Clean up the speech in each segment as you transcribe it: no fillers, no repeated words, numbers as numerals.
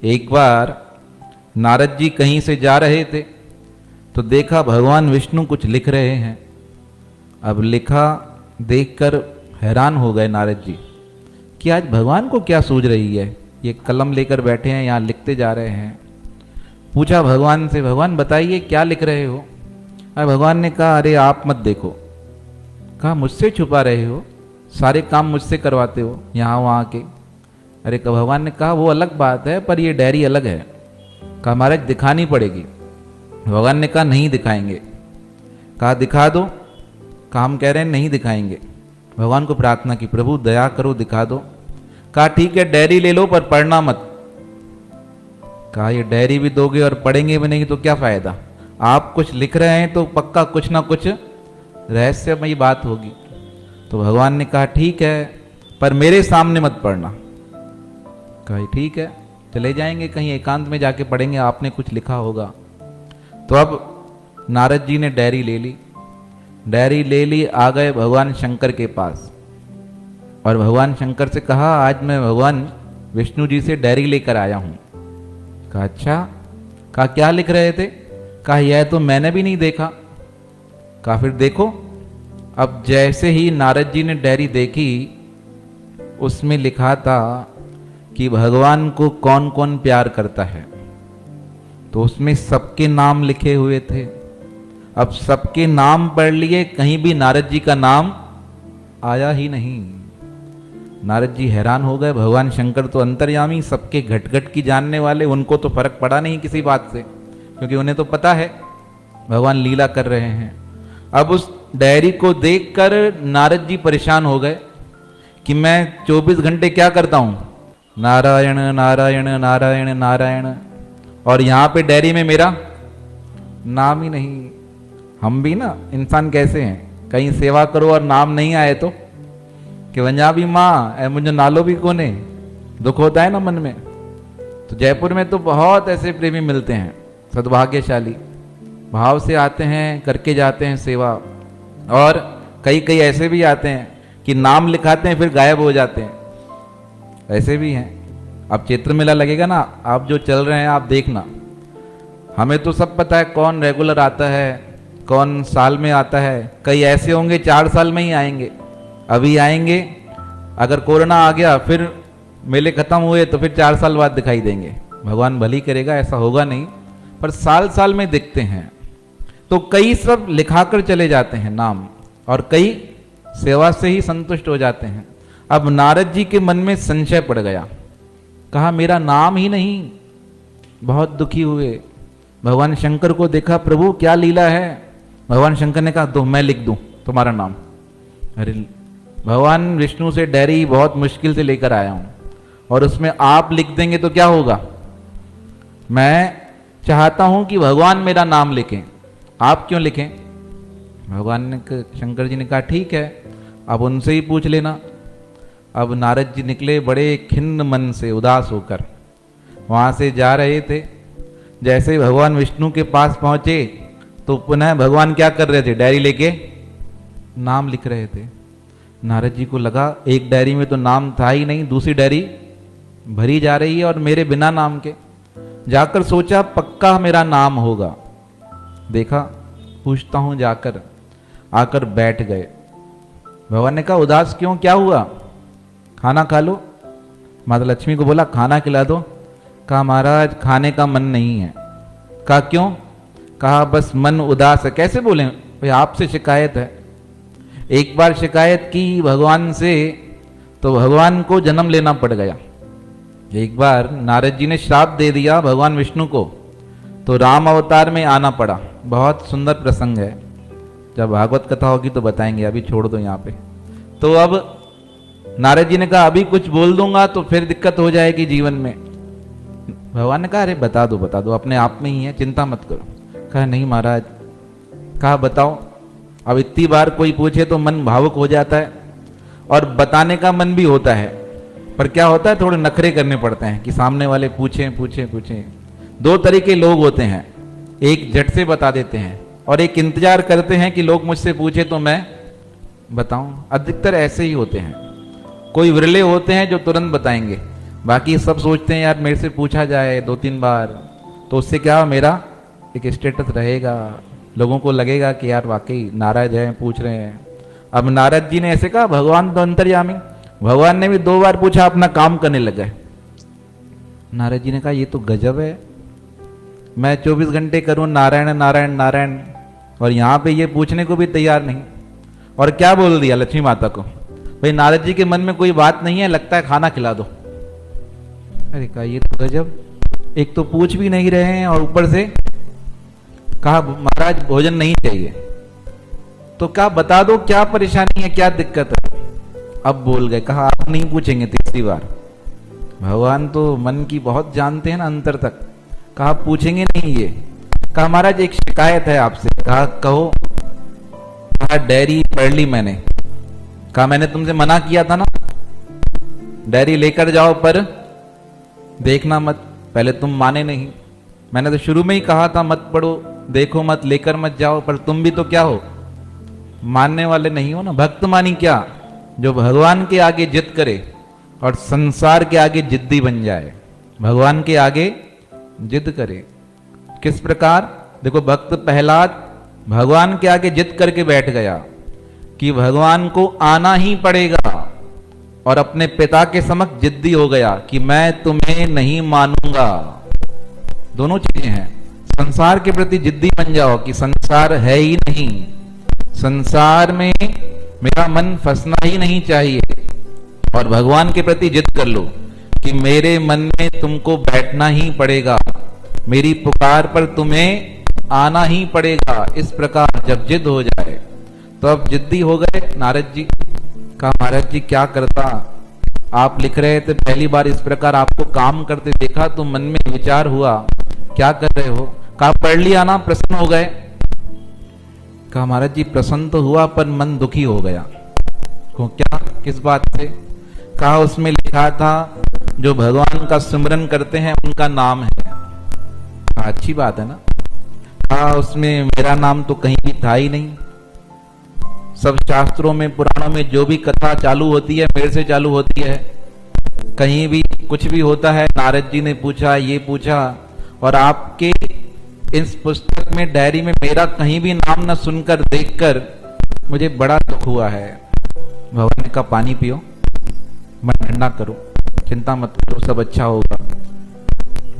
एक बार नारद जी कहीं से जा रहे थे तो देखा भगवान विष्णु कुछ लिख रहे हैं। अब लिखा देखकर हैरान हो गए नारद जी कि आज भगवान को क्या सूझ रही है, ये कलम लेकर बैठे हैं यहाँ लिखते जा रहे हैं। पूछा भगवान से, भगवान बताइए क्या लिख रहे हो। अब भगवान ने कहा अरे आप मत देखो। कहा मुझसे छुपा रहे हो, सारे काम मुझसे करवाते हो यहाँ वहाँ के। अरे भगवान ने कहा वो अलग बात है पर ये डायरी अलग है। कहा महाराज दिखानी पड़ेगी। भगवान ने कहा नहीं दिखाएंगे। कहा दिखा दो। कहा हम कह रहे हैं नहीं दिखाएंगे। भगवान को प्रार्थना की प्रभु दया करो दिखा दो। कहा ठीक है डायरी ले लो पर पढ़ना मत। कहा ये डायरी भी दोगे और पढ़ेंगे भी नहीं तो क्या फायदा, आप कुछ लिख रहे हैं तो पक्का कुछ ना कुछ रहस्यमयी बात होगी। तो भगवान ने कहा ठीक है पर मेरे सामने मत पढ़ना। कहा ठीक है चले जाएंगे कहीं एकांत में जाके पढ़ेंगे, आपने कुछ लिखा होगा। तो अब नारद जी ने डायरी ले ली। डायरी ले ली, आ गए भगवान शंकर के पास और भगवान शंकर से कहा आज मैं भगवान विष्णु जी से डायरी लेकर आया हूं। कहा अच्छा। कहा क्या लिख रहे थे। कहा यह तो मैंने भी नहीं देखा। कहा फिर देखो। अब जैसे ही नारद जी ने डायरी देखी उसमें लिखा था कि भगवान को कौन कौन प्यार करता है। तो उसमें सबके नाम लिखे हुए थे। अब सबके नाम पढ़ लिए, कहीं भी नारद जी का नाम आया ही नहीं। नारद जी हैरान हो गए। भगवान शंकर तो अंतर्यामी, सबके घट घट की जानने वाले, उनको तो फर्क पड़ा नहीं किसी बात से, क्योंकि उन्हें तो पता है भगवान लीला कर रहे हैं। अब उस डायरी को देखकर नारद जी परेशान हो गए कि मैं 24 घंटे क्या करता हूं, नारायण नारायण नारायण नारायण, और यहां पे डायरी में मेरा नाम ही नहीं। हम भी ना इंसान कैसे हैं, कहीं सेवा करो और नाम नहीं आए तो कि वंजा भी माँ ऐ मुझे नालो भी कोने, दुख होता है ना मन में। तो जयपुर में तो बहुत ऐसे प्रेमी मिलते हैं, सद्भाग्यशाली, भाव से आते हैं, करके जाते हैं सेवा। और कई कई ऐसे भी आते हैं कि नाम लिखाते हैं फिर गायब हो जाते हैं, ऐसे भी हैं। अब चैत्र मेला लगेगा ना, आप जो चल रहे हैं आप देखना, हमें तो सब पता है कौन रेगुलर आता है, कौन साल में आता है। कई ऐसे होंगे 4 साल में ही आएंगे, अभी आएंगे, अगर कोरोना आ गया फिर मेले खत्म हुए तो फिर 4 साल बाद दिखाई देंगे। भगवान भली करेगा ऐसा होगा नहीं, पर साल साल में दिखते हैं। तो कई सब लिखाकर चले जाते हैं नाम, और कई सेवा से ही संतुष्ट हो जाते हैं। अब नारद जी के मन में संशय पड़ गया, कहा मेरा नाम ही नहीं। बहुत दुखी हुए, भगवान शंकर को देखा, प्रभु क्या लीला है। भगवान शंकर ने कहा दो मैं लिख दूं तुम्हारा नाम। अरे भगवान विष्णु से डायरी बहुत मुश्किल से लेकर आया हूं और उसमें आप लिख देंगे तो क्या होगा। मैं चाहता हूं कि भगवान मेरा नाम लिखें, आप क्यों लिखें। भगवान ने, शंकर जी ने कहा ठीक है अब उनसे ही पूछ लेना। अब नारद जी निकले बड़े खिन्न मन से, उदास होकर वहां से जा रहे थे। जैसे ही भगवान विष्णु के पास पहुंचे तो पुनः भगवान क्या कर रहे थे, डायरी लेके नाम लिख रहे थे। नारद जी को लगा एक डायरी में तो नाम था ही नहीं, दूसरी डायरी भरी जा रही है और मेरे बिना नाम के। जाकर सोचा पक्का मेरा नाम होगा। देखा पूछता हूं जाकर, आकर बैठ गए। भगवान ने कहा उदास क्यों, क्या हुआ, खाना खा लो। माता लक्ष्मी को बोला खाना खिला दो। कहा महाराज खाने का मन नहीं है। कहा क्यों। कहा बस मन उदास है। कैसे बोले भाई, आपसे शिकायत है। एक बार शिकायत की भगवान से तो भगवान को जन्म लेना पड़ गया। एक बार नारद जी ने श्राप दे दिया भगवान विष्णु को, तो राम अवतार में आना पड़ा। बहुत सुंदर प्रसंग है, जब भागवत कथा होगी तो बताएंगे, अभी छोड़ दो यहाँ पे। तो अब नारद जी ने कहा अभी कुछ बोल दूंगा तो फिर दिक्कत हो जाएगी जीवन में। भगवान ने कहा अरे बता दो अपने आप में ही है, चिंता मत करो। कहा नहीं महाराज। कहा बताओ। अब इतनी बार कोई पूछे तो मन भावुक हो जाता है और बताने का मन भी होता है, पर क्या होता है थोड़े नखरे करने पड़ते हैं कि सामने वाले पूछें। 2 तरह के लोग होते हैं, एक झट से बता देते हैं और एक इंतजार करते हैं कि लोग मुझसे पूछे तो मैं बताऊं। अधिकतर ऐसे ही होते हैं। कोई विरले होते हैं जो तुरंत बताएंगे, बाकी सब सोचते हैं यार मेरे से पूछा जाए 2-3 बार तो उससे क्या मेरा एक स्टेटस रहेगा, लोगों को लगेगा कि यार वाकई नाराज है, पूछ रहे हैं। अब नारद जी ने ऐसे कहा, भगवान तो अंतर्यामी, भगवान ने भी 2 बार पूछा, अपना काम करने लगे। नारद जी ने कहा ये तो गजब है, मैं 24 घंटे करूं नारायण नारायण नारायण और यहां पे ये पूछने को भी तैयार नहीं। और क्या बोल दिया लक्ष्मी माता को, भाई नारद जी के मन में कोई बात नहीं है, लगता है खाना खिला दो। अरे कहा ये तो गजब, एक तो पूछ भी नहीं रहे हैं और ऊपर से कहा महाराज भोजन नहीं चाहिए, तो क्या बता दो क्या परेशानी है, क्या दिक्कत है। अब बोल गए, कहा आप नहीं पूछेंगे तीसरी बार। भगवान तो मन की बहुत जानते हैं ना अंतर तक। कहा पूछेंगे नहीं ये। कहा महाराज एक शिकायत है आपसे। कहा कहो। कहा डायरी पढ़ ली मैंने। कहा मैंने तुमसे मना किया था ना डायरी लेकर जाओ पर देखना मत, पहले तुम माने नहीं। मैंने तो शुरू में ही कहा था मत पढ़ो, देखो मत, लेकर मत जाओ, पर तुम भी तो क्या हो, मानने वाले नहीं हो ना। भक्त मानी क्या, जो भगवान के आगे जिद करे और संसार के आगे जिद्दी बन जाए। भगवान के आगे जिद करे किस प्रकार, देखो भक्त प्रहलाद भगवान के आगे जिद करके बैठ गया कि भगवान को आना ही पड़ेगा और अपने पिता के समक्ष जिद्दी हो गया कि मैं तुम्हें नहीं मानूंगा। दोनों चीजें हैं, संसार के प्रति जिद्दी बन जाओ कि संसार है ही नहीं, संसार में मेरा मन फंसना ही नहीं चाहिए, और भगवान के प्रति जिद कर लो कि मेरे मन में तुमको बैठना ही पड़ेगा, मेरी पुकार पर तुम्हें आना ही पड़ेगा। इस प्रकार जब जिद हो जाए तो अब जिद्दी हो गए नारद जी। कहा महाराज जी क्या करता, आप लिख रहे थे पहली बार इस प्रकार आपको काम करते देखा तो मन में विचार हुआ क्या कर रहे हो। कहा पढ़ लिया ना, प्रसन्न हो गए। कहा महाराज जी प्रसन्न तो हुआ पर मन दुखी हो गया। क्या, किस बात से। कहा उसमें लिखा था जो भगवान का सिमरन करते हैं उनका नाम है। कहा अच्छी बात है ना। कहा उसमें मेरा नाम तो कहीं भी था ही नहीं, सब शास्त्रों में पुराणों में जो भी कथा चालू होती है मेरे से चालू होती है, कहीं भी कुछ भी होता है नारद जी ने पूछा, ये पूछा, और आपके इस पुस्तक में डायरी में मेरा कहीं भी नाम न सुनकर देखकर मुझे बड़ा दुख हुआ है। भगवान ने कहा पानी पियो, मन ठंडा करो, चिंता मत करो, सब अच्छा होगा।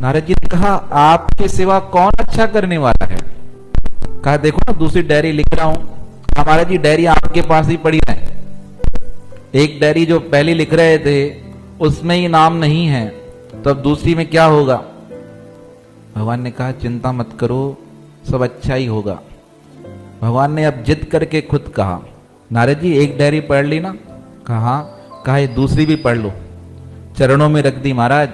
नारद जी ने कहा आपके सिवा कौन अच्छा करने वाला है। कहा देखो ना दूसरी डायरी लिख रहा हूं। हमारा जी डायरी आपके पास ही पड़ी है, एक डायरी जो पहले लिख रहे थे उसमें ही नाम नहीं है, तो अब दूसरी में क्या होगा। भगवान ने कहा चिंता मत करो, सब अच्छा ही होगा। भगवान ने अब जिद करके खुद कहा नारद जी एक डायरी पढ़ ली ना। कहा कहा ये दूसरी भी पढ़ लो। चरणों में रख दी, महाराज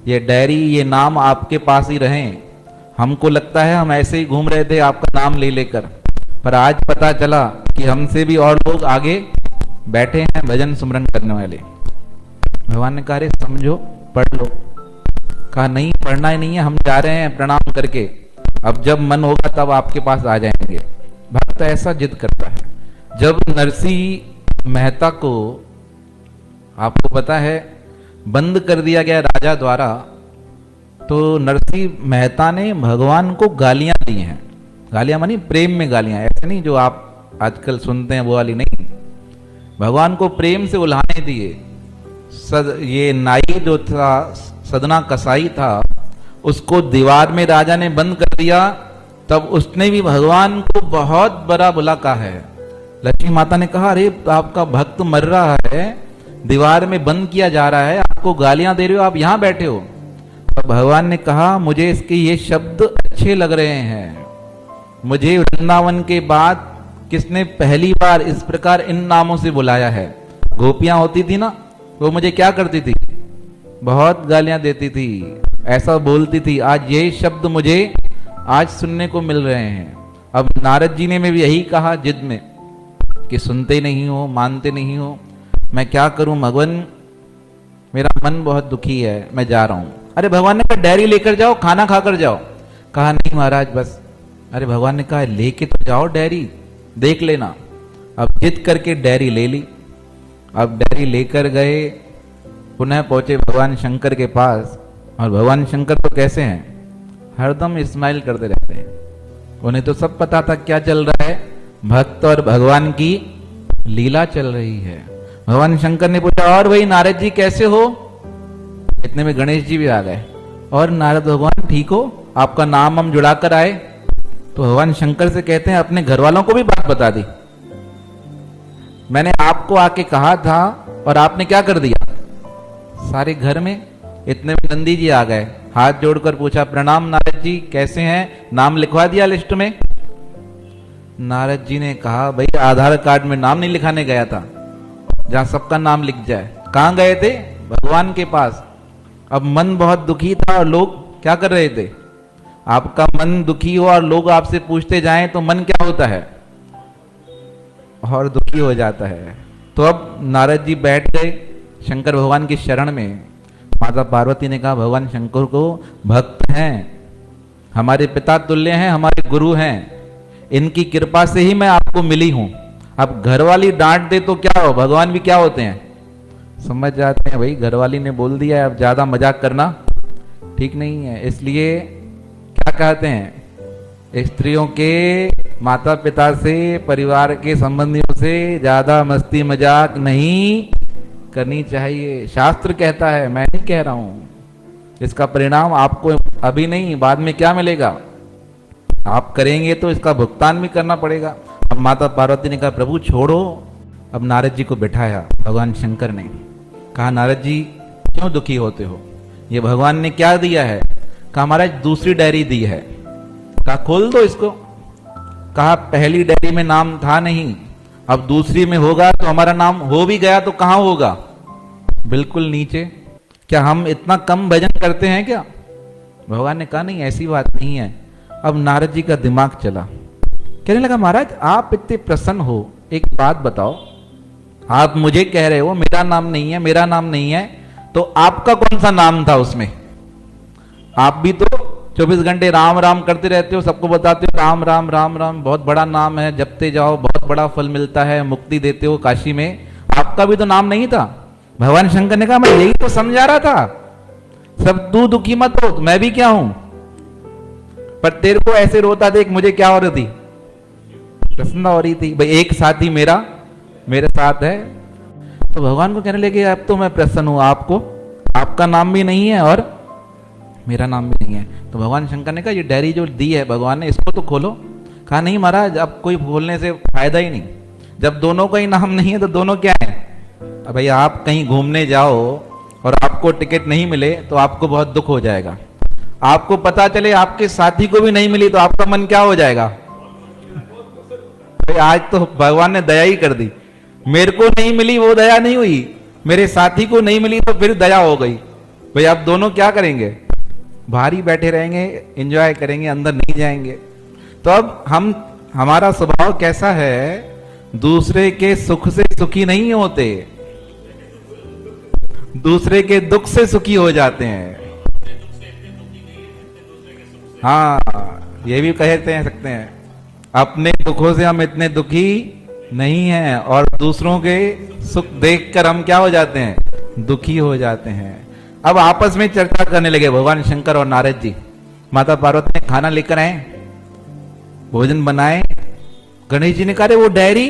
ये डायरी ये नाम आपके पास ही रहे, हमको लगता है हम ऐसे ही घूम रहे थे आपका नाम ले लेकर, पर आज पता चला कि हमसे भी और लोग आगे बैठे हैं भजन सुमरन करने वाले। भगवान ने कहा अरे समझो पढ़ लो। कहा नहीं पढ़ना ही नहीं है, हम जा रहे हैं प्रणाम करके, अब जब मन होगा तब आपके पास आ जाएंगे। भक्त ऐसा जिद करता है। जब नरसिंह मेहता को आपको पता है बंद कर दिया गया राजा द्वारा, तो नरसिंह मेहता ने भगवान को गालियां दी हैं। गालियां मानी प्रेम में गालियां, ऐसे नहीं जो आप आजकल सुनते हैं वो वाली नहीं, भगवान को प्रेम से उल्हाने दिए। ये नाई जो था सदना कसाई था उसको दीवार में राजा ने बंद कर दिया, तब उसने भी भगवान को बहुत बड़ा बुला कहा है। लक्ष्मी माता ने कहा अरे आपका भक्त मर रहा है, दीवार में बंद किया जा रहा है, आपको गालियां दे रहे हो, आप यहां बैठे हो। तो भगवान ने कहा मुझे इसके ये शब्द अच्छे लग रहे हैं, मुझे वृंदावन के बाद किसने पहली बार इस प्रकार इन नामों से बुलाया है। गोपियां होती थी ना, वो मुझे क्या करती थी, बहुत गालियां देती थी, ऐसा बोलती थी। आज ये शब्द मुझे आज सुनने को मिल रहे हैं। अब नारद जी ने में भी यही कहा जिद में कि सुनते नहीं हो, मानते नहीं हो, मैं क्या करूं भगवान, मेरा मन बहुत दुखी है, मैं जा रहा हूं। अरे भगवान ने कहा डायरी लेकर जाओ, खाना खाकर जाओ। कहा नहीं महाराज बस। अरे भगवान ने कहा लेके तो जाओ डायरी, देख लेना। अब जिद करके डायरी ले ली। अब डायरी लेकर गए, पुनः पहुंचे भगवान शंकर के पास। और भगवान शंकर तो कैसे हैं, हरदम स्माइल करते रहते हैं। उन्हें तो सब पता था क्या चल रहा है, भक्त और भगवान की लीला चल रही है। भगवान शंकर ने पूछा, और भाई नारद जी कैसे हो? इतने में गणेश जी भी आ गए। और नारद भगवान ठीक हो, आपका नाम हम जुड़ा कर आए। तो भगवान शंकर से कहते हैं, अपने घर वालों को भी बात बता दी। मैंने आपको आके कहा था और आपने क्या कर दिया सारे घर में। इतने में नंदी जी आ गए, हाथ जोड़कर पूछा, प्रणाम नारद जी कैसे हैं, नाम लिखवा दिया लिस्ट में? नारद जी ने कहा, भाई आधार कार्ड में नाम नहीं लिखाने गया था जहां सबका नाम लिख जाए। कहां गए थे? भगवान के पास। अब मन बहुत दुखी था और लोग क्या कर रहे थे? आपका मन दुखी हो और लोग आपसे पूछते जाएं तो मन क्या होता है? और दुखी हो जाता है। तो अब नारद जी बैठ गए शंकर भगवान की शरण में। माता पार्वती ने कहा, भगवान शंकर को भक्त हैं, हमारे पिता तुल्य हैं, हमारे गुरु हैं, इनकी कृपा से ही मैं आपको मिली हूं। अब घरवाली डांट दे तो क्या हो, भगवान भी क्या होते हैं, समझ जाते हैं भाई घरवाली ने बोल दिया है, अब ज्यादा मजाक करना ठीक नहीं है। इसलिए क्या कहते हैं, स्त्रियों के माता पिता से, परिवार के संबंधियों से ज्यादा मस्ती मजाक नहीं करनी चाहिए। शास्त्र कहता है, मैं नहीं कह रहा हूं। इसका परिणाम आपको अभी नहीं बाद में क्या मिलेगा, आप करेंगे तो इसका भुगतान भी करना पड़ेगा। अब माता पार्वती ने कहा, प्रभु छोड़ो। अब नारद जी को बिठाया भगवान शंकर ने, कहा, नारद जी क्यों दुखी होते हो, ये भगवान ने क्या दिया है? कहा, महाराज दूसरी डायरी दी है। कहा, खोल दो इसको। कहा, पहली डायरी में नाम था नहीं, अब दूसरी में होगा तो हमारा नाम हो भी गया तो कहां होगा? बिल्कुल नीचे। क्या हम इतना कम भजन करते हैं क्या? भगवान ने कहा, नहीं ऐसी बात नहीं है। अब नारद जी का दिमाग चला, कहने लगा, महाराज आप इतने प्रसन्न हो, एक बात बताओ, आप मुझे कह रहे हो मेरा नाम नहीं है, मेरा नाम नहीं है, तो आपका कौन सा नाम था उसमें? आप भी तो 24 घंटे राम राम करते रहते हो, सबको बताते हो राम राम राम राम, बहुत बड़ा नाम है, जपते जाओ बहुत बड़ा फल मिलता है, मुक्ति देते हो काशी में, आपका भी तो नाम नहीं था। भगवान शंकर ने कहा, मैं यही तो समझा रहा था, सब तू दुखी मत हो, तो मैं भी क्या हूं, पर तेरे को ऐसे रोता देख मुझे क्या हो रही थी, प्रसन्नता हो रही थी, भाई एक साथी मेरा मेरे साथ है। तो भगवान को कहने लगे, अब तो मैं प्रसन्न हूं, आपको आपका नाम भी नहीं है और मेरा नाम भी नहीं है। तो भगवान शंकर ने कहा, ये डायरी जो दी है भगवान ने, इसको तो खोलो। कहा, नहीं महाराज अब कोई खोलने से फायदा ही नहीं, जब दोनों का ही नाम नहीं है तो दोनों क्या है? अब भाई आप कहीं घूमने जाओ और आपको टिकट नहीं मिले तो आपको बहुत दुख हो जाएगा, आपको पता चले आपके साथी को भी नहीं मिली तो आपका मन क्या हो जाएगा? भाई आज तो भगवान ने दया ही कर दी, मेरे को नहीं मिली वो दया नहीं हुई, मेरे साथी को नहीं मिली तो फिर दया हो गई। भाई आप दोनों क्या करेंगे? बाहर ही बैठे रहेंगे, एंजॉय करेंगे, अंदर नहीं जाएंगे। तो अब हमारा स्वभाव कैसा है, दूसरे के सुख से सुखी नहीं होते, दूसरे के दुख से सुखी हो जाते हैं। हाँ ये भी कहते हैं सकते हैं, अपने दुखों से हम इतने दुखी नहीं हैं और दूसरों के सुख देखकर हम क्या हो जाते हैं, दुखी हो जाते हैं। अब आपस में चर्चा करने लगे भगवान शंकर और नारद जी। माता पार्वती ने खाना लेकर आए, भोजन बनाए। गणेश जी ने कहा, वो डायरी।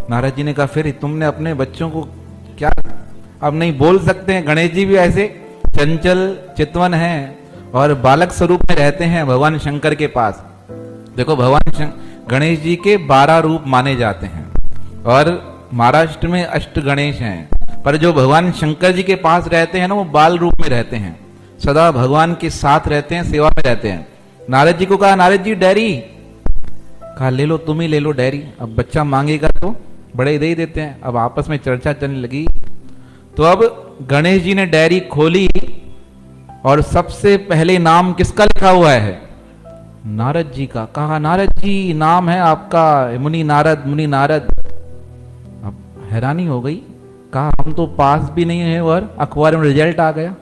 नारद जी ने कहा, फिर तुमने अपने बच्चों को क्या, अब नहीं बोल सकते हैं। गणेश जी भी ऐसे चंचल चितवन हैं और बालक स्वरूप में रहते हैं भगवान शंकर के पास। देखो भगवान गणेश जी के 12 रूप माने जाते हैं और महाराष्ट्र में अष्ट गणेश हैं, पर जो भगवान शंकर जी के पास रहते हैं ना, वो बाल रूप में रहते हैं, सदा भगवान के साथ रहते हैं, सेवा में रहते हैं। नारद जी को कहा, नारद जी डायरी। कहा, ले लो, तुम ही ले लो डायरी, अब बच्चा मांगेगा तो बड़े दे ही देते हैं। अब आपस में चर्चा चलने लगी। तो अब गणेश जी ने डायरी खोली और सबसे पहले नाम किसका लिखा हुआ है? नारद जी का। कहा, नारद जी नाम है आपका मुनि नारद, मुनि नारद। अब हैरानी हो गई, कहा हम तो पास भी नहीं है और अखबार में रिजल्ट आ गया।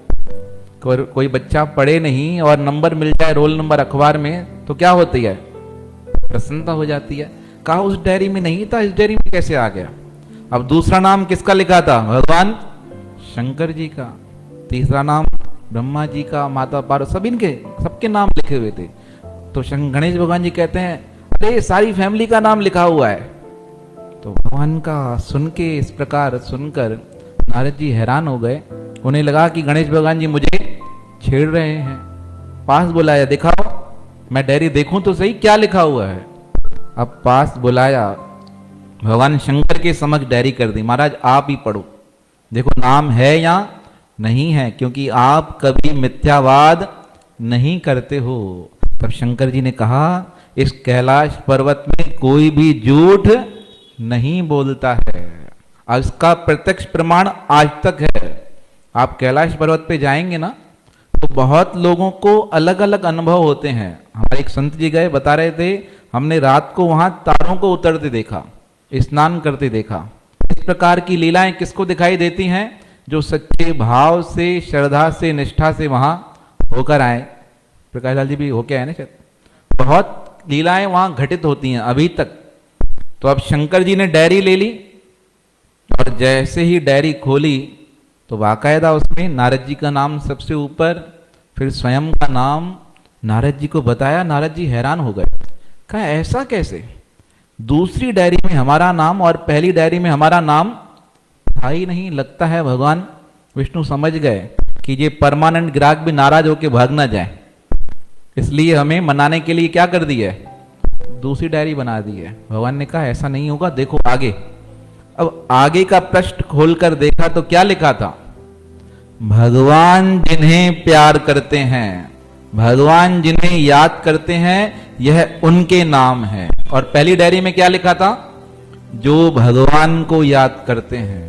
कोई बच्चा पढ़े नहीं और नंबर मिल जाए रोल नंबर अखबार में तो क्या होती है, प्रसन्नता हो जाती है। कहा उस डायरी में नहीं था, इस डायरी में कैसे आ गया? अब दूसरा नाम किसका लिखा था? भगवान शंकर जी का, तीसरा नाम ब्रह्मा जी का, माता पार्वती, सब इनके सबके नाम लिखे हुए थे। तो गणेश भगवान जी कहते हैं अरे सारी फैमिली का नाम लिखा हुआ है। तो भगवान का सुन के, इस प्रकार सुनकर नारद जी हैरान हो गए। उन्हें लगा कि गणेश भगवान जी मुझे छेड़ रहे हैं। पास बुलाया, दिखाओ मैं डायरी देखूं तो सही क्या लिखा हुआ है। अब पास बुलाया, भगवान शंकर के समक्ष डायरी कर दी। महाराज आप ही पढ़ो, देखो नाम है या नहीं है, क्योंकि आप कभी मिथ्यावाद नहीं करते हो। तब शंकर जी ने कहा इस कैलाश पर्वत में कोई भी झूठ नहीं बोलता है। इसका प्रत्यक्ष प्रमाण आज तक है। आप कैलाश पर्वत पे जाएंगे ना तो बहुत लोगों को अलग अलग अनुभव होते हैं। हमारे एक संत जी गए, बता रहे थे हमने रात को वहां तारों को उतरते देखा, स्नान करते देखा। इस प्रकार की लीलाएं किसको दिखाई देती हैं? जो सच्चे भाव से, श्रद्धा से, निष्ठा से वहां होकर आए। प्रकाश लाल जी भी होके आए ना शायद। बहुत लीलाएं वहां घटित होती हैं अभी तक। तो अब शंकर जी ने डायरी ले ली और जैसे ही डायरी खोली तो बाकायदा उसमें नारद जी का नाम सबसे ऊपर, फिर स्वयं का नाम नारद जी को बताया। नारद जी हैरान हो गए, कहा ऐसा कैसे? दूसरी डायरी में हमारा नाम और पहली डायरी में हमारा नाम था ही नहीं। लगता है भगवान विष्णु समझ गए कि ये परमानेंट ग्राहक भी नाराज होकर भाग ना जाए, इसलिए हमें मनाने के लिए क्या कर दिया है, दूसरी डायरी बना दी है। भगवान ने कहा ऐसा नहीं होगा, देखो आगे। अब आगे का पृष्ठ खोलकर देखा तो क्या लिखा था? भगवान जिन्हें प्यार करते हैं, भगवान जिन्हें याद करते हैं, यह उनके नाम है। और पहली डायरी में क्या लिखा था? जो भगवान को याद करते हैं।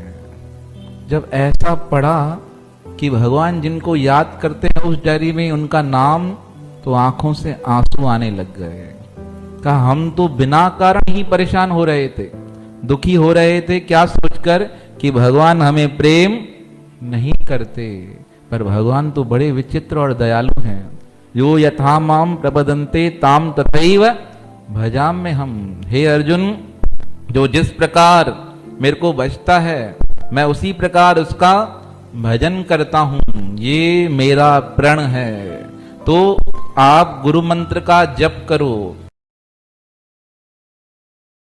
जब ऐसा पढ़ा कि भगवान जिनको याद करते हैं उस डायरी में उनका नाम, तो आंखों से आंसू आने लग गए। कहा हम तो बिना कारण ही परेशान हो रहे थे, दुखी हो रहे थे, क्या सोचकर कि भगवान हमें प्रेम नहीं करते। पर भगवान तो बड़े विचित्र और दयालु हैं। यो यथा माम प्रपदन्ते ताम तथैव भजाम में हम। हे अर्जुन, जो जिस प्रकार मेरे को बचता है मैं उसी प्रकार उसका भजन करता हूं, ये मेरा प्रण है। तो आप गुरु मंत्र का जप करो,